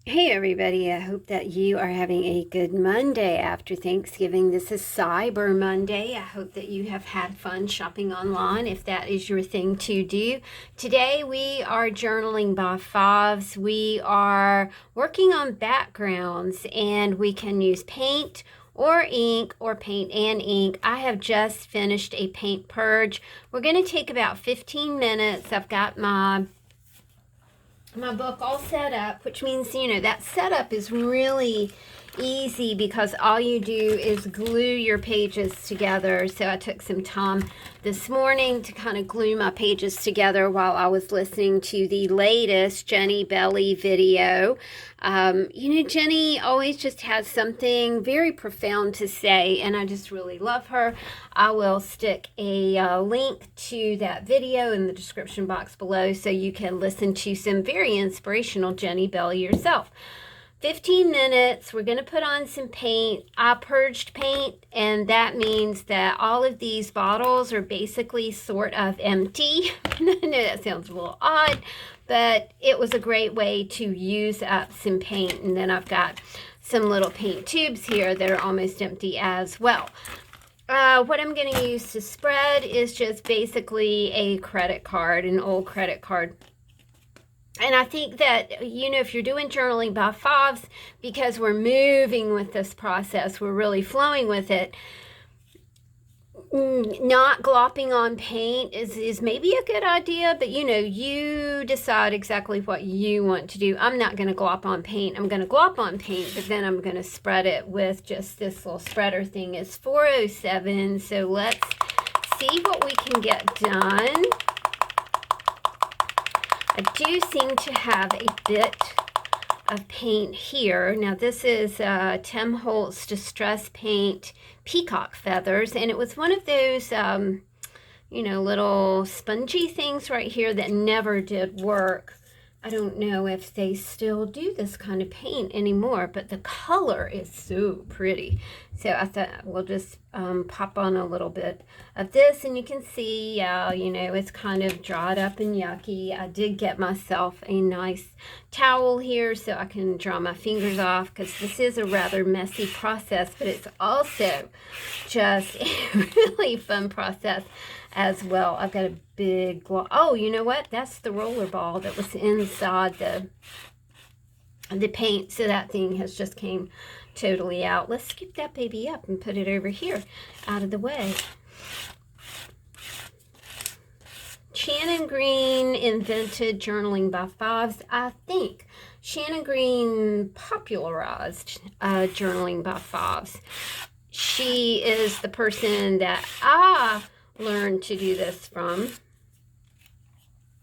Hey everybody, I hope that you are having a good Monday after Thanksgiving. This is Cyber Monday. I hope that you have had fun shopping online if that is your thing to do. Today we are journaling by fives. We are working on backgrounds and we can use paint or ink or paint and ink. I have just finished a paint purge. We're going to take about 15 minutes. I've got my book all set up, which means, that setup is really easy because all you do is glue your pages together. So I took some time this morning to kind of glue my pages together while I was listening to the latest Jenny Belly video. Jenny always just has something very profound to say, and I just really love her. I will stick a link to that video in the description box below so you can listen to some very inspirational Jenny Belly yourself. 15 minutes, we're going to put on some paint. I purged paint, and that means that all of these bottles are basically sort of empty. I know that sounds a little odd, but it was a great way to use up some paint. And then I've got some little paint tubes here that are almost empty as well. What I'm going to use to spread is just basically a credit card, an old credit card. And I think that, if you're doing journaling by fives, because we're moving with this process, we're really flowing with it, not glopping on paint is maybe a good idea, but you decide exactly what you want to do. I'm not going to glop on paint. I'm going to glop on paint, but then I'm going to spread it with just this little spreader thing. It's 407, so let's see what we can get done. I do seem to have a bit of paint here. Now this is Tim Holtz Distress Paint Peacock Feathers, and it was one of those, little spongy things right here that never did work. I don't know if they still do this kind of paint anymore, but the color is so pretty. So I thought we'll just pop on a little bit of this, and you can see, it's kind of dried up and yucky. I did get myself a nice towel here so I can dry my fingers off, because this is a rather messy process, but it's also just a really fun process as well. I've got a big oh, you know what? That's the roller ball that was inside the paint. So that thing has just came totally out. Let's skip that baby up and put it over here out of the way. Shannon Green invented journaling by fives. I think Shannon Green popularized journaling by fives. She is the person that I learned to do this from,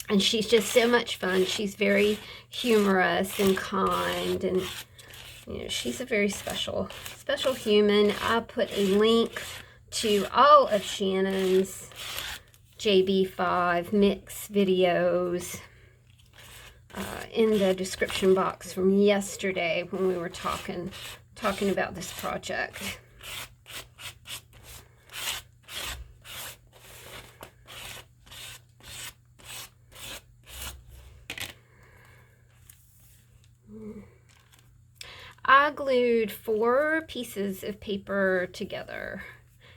and she's just so much fun. She's very humorous and kind, and she's a very special human. I put a link to all of Shannon's JB5 mix videos in the description box from yesterday when we were talking about this project. I glued 4 pieces of paper together,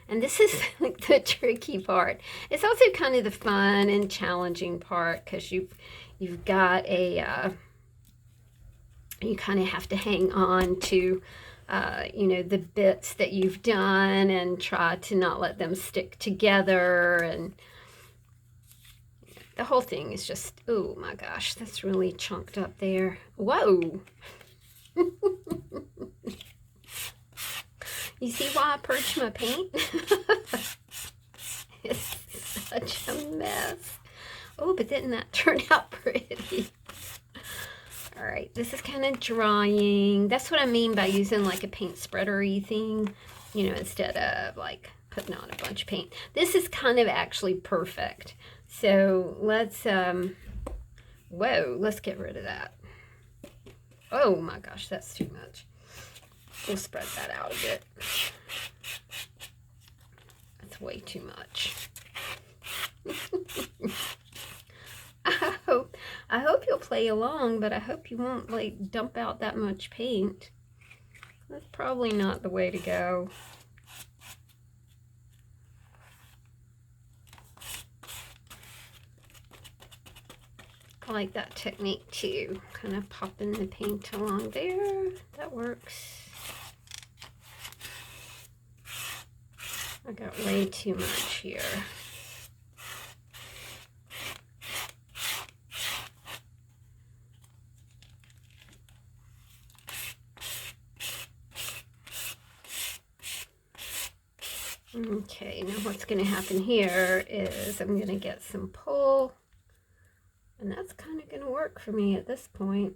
and this is like the tricky part. It's also kind of the fun and challenging part, because you've got you kind of have to hang on to the bits that you've done and try to not let them stick together, and the whole thing is just, oh my gosh, that's really chunked up there. Whoa. You see why I purged my paint? It's such a mess. Oh, but didn't that turn out pretty? All right, this is kind of drying. That's what I mean by using like a paint spreader-y thing, instead of like putting on a bunch of paint. This is kind of actually perfect. So let's, let's get rid of that. Oh my gosh, that's too much. We'll spread that out a bit. That's way too much. I hope you'll play along, but I hope you won't like dump out that much paint. That's probably not the way to go. I like that technique too, kind of popping the paint along there. That works. I got way too much here. Okay, now what's going to happen here is I'm going to get some pull, and that's kind of going to work for me at this point.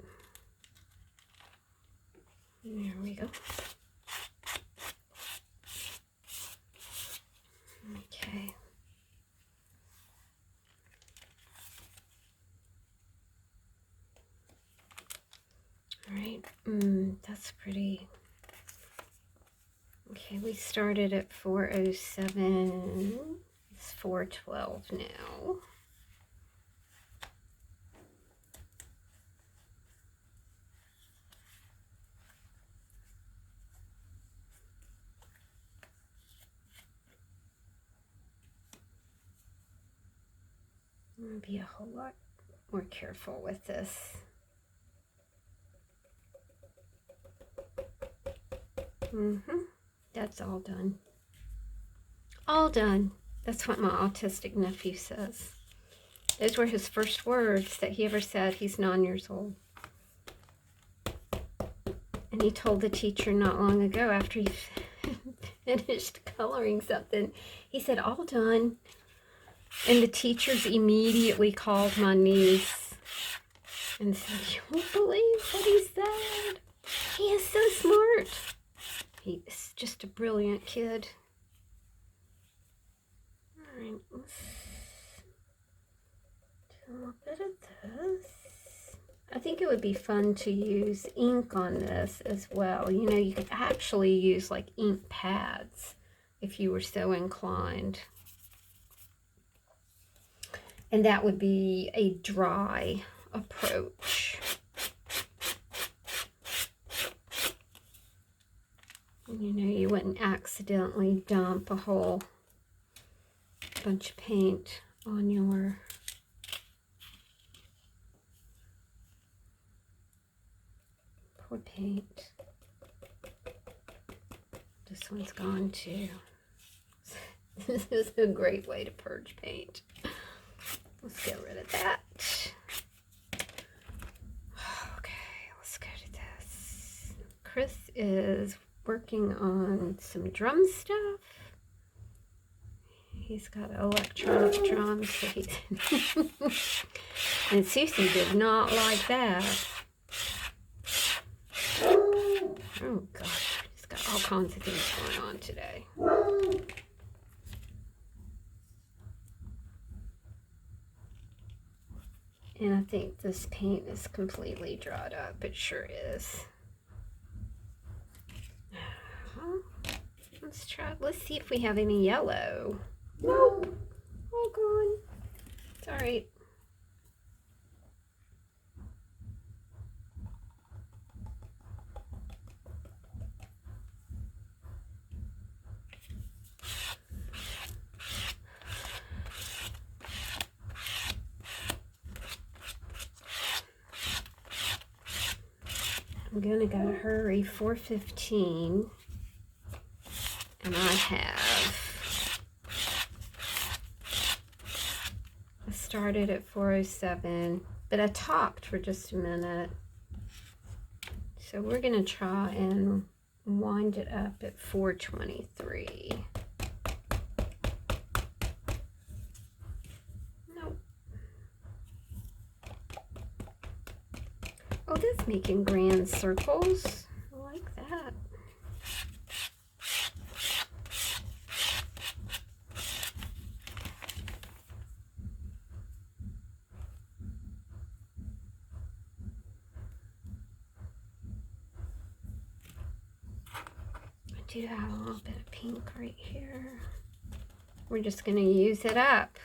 There we go. Okay. All right, that's pretty. Okay, we started at 407. It's 412 now. I'm going to be a whole lot more careful with this. That's all done. All done. That's what my autistic nephew says. Those were his first words that he ever said. He's 9 years old. And he told the teacher not long ago after he finished coloring something, he said, all done. And the teachers immediately called my niece and said, you won't believe what he said. He is so smart. He's just a brilliant kid. All right, let's do a little bit of this. I think it would be fun to use ink on this as well. You know, you could actually use like ink pads if you were so inclined. And that would be a dry approach. You know, you wouldn't accidentally dump a whole bunch of paint on your poor paint. This one's gone too. This is a great way to purge paint. Let's get rid of that. Okay, let's go to this. Chris is working on some drum stuff. He's got electronic drums. So he's and Susie did not like that. Oh gosh, he's got all kinds of things going on today. And I think this paint is completely dried up. It sure is. Let's try. Let's see if we have any yellow. Nope. All gone. It's all right. I'm gonna gotta hurry. 4:15, and I started at 4:07, but I talked for just a minute. So we're gonna try and wind it up at 4:23. Nope. Oh, that's making grand circles. I like that. I do have a little bit of pink right here. We're just going to use it up.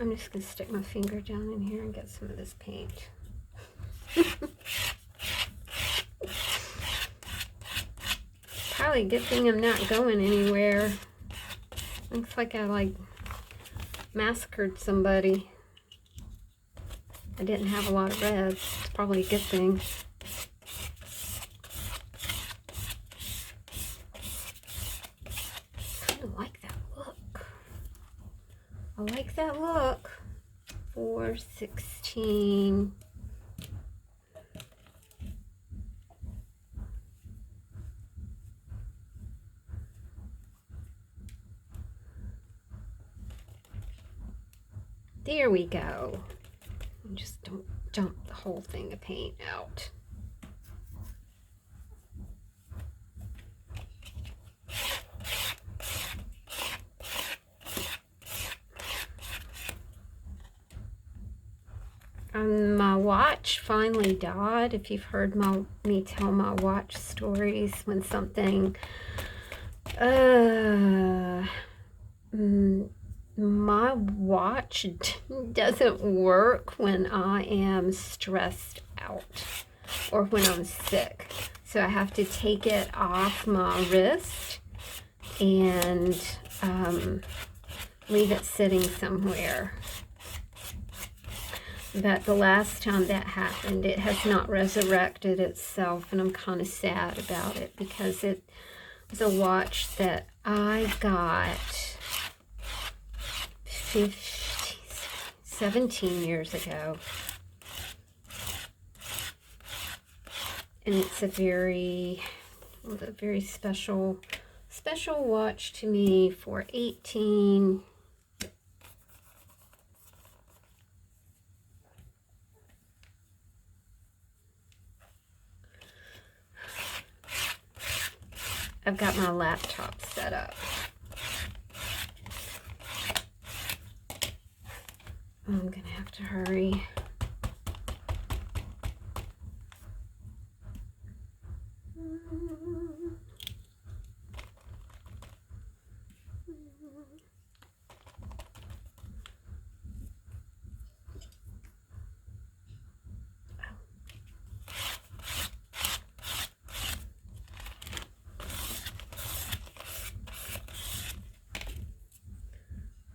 I'm just going to stick my finger down in here and get some of this paint. Probably a good thing I'm not going anywhere. Looks like I like massacred somebody. I didn't have a lot of reds. It's probably a good thing. I kind of like that look. I like that look. 416. There we go. And just don't dump the whole thing of paint out. My watch finally died. If you've heard me tell my watch stories, when something my watch doesn't work when I am stressed out or when I'm sick. So I have to take it off my wrist and leave it sitting somewhere. But the last time that happened, it has not resurrected itself, and I'm kind of sad about it because it was a watch that I got 17 years ago. And it's a very special watch to me for 18. I've got my laptop set up. I'm gonna have to hurry.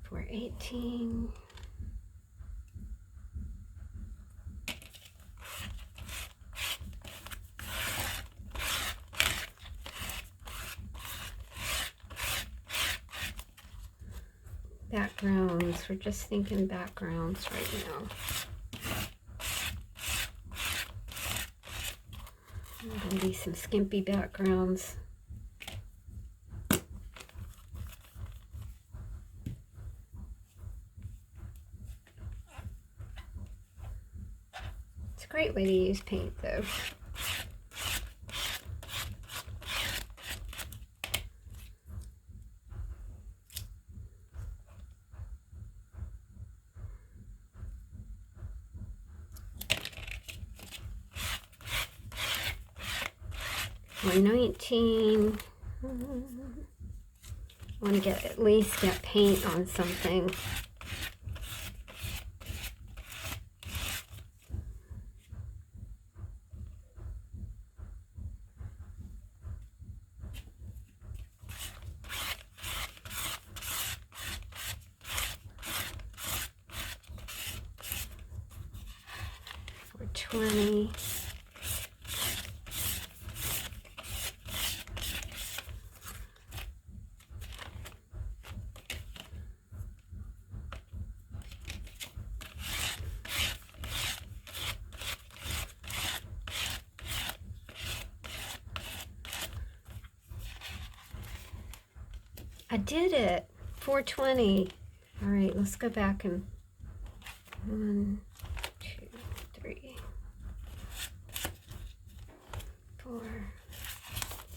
For 18. Backgrounds. We're just thinking backgrounds right now. Gonna be some skimpy backgrounds. It's a great way to use paint, though. For 19, I want to at least get paint on something. For 20. I did it. 420. All right, let's go back and 1, 2, 3, 4,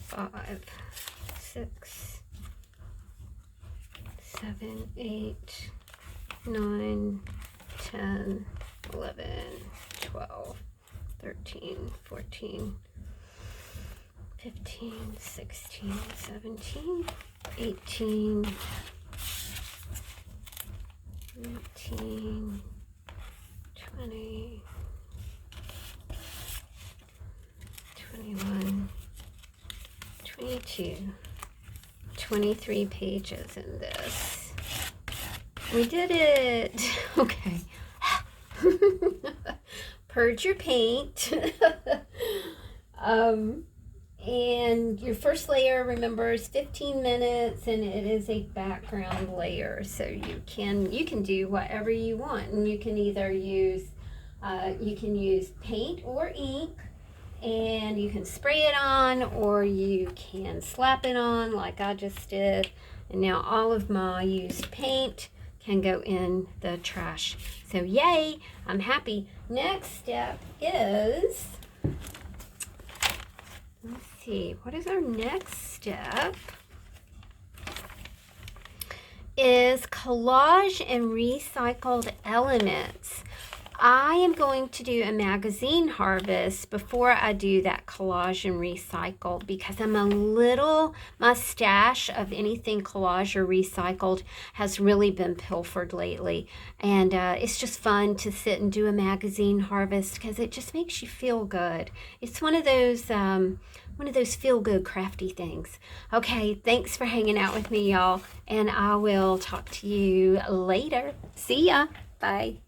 5, 6, 7, 8, 9, 10, 11, 12, 13, 14, 15, 16, 17, 18, 19, 20, 21, 22, 23 pages in this. We did it. Okay. Purge your paint. And your first layer, remember, is 15 minutes, and it is a background layer, so you can do whatever you want, and you can either use paint or ink, and you can spray it on, or you can slap it on like I just did. And now all of my used paint can go in the trash. So yay, I'm happy. Next step is, let's see, what is our next step? Is collage and recycled elements. I am going to do a magazine harvest before I do that collage and recycled, because my stash of anything collage or recycled has really been pilfered lately. And it's just fun to sit and do a magazine harvest because it just makes you feel good. It's one of those feel-good crafty things. Okay, thanks for hanging out with me, y'all, and I will talk to you later. See ya. Bye.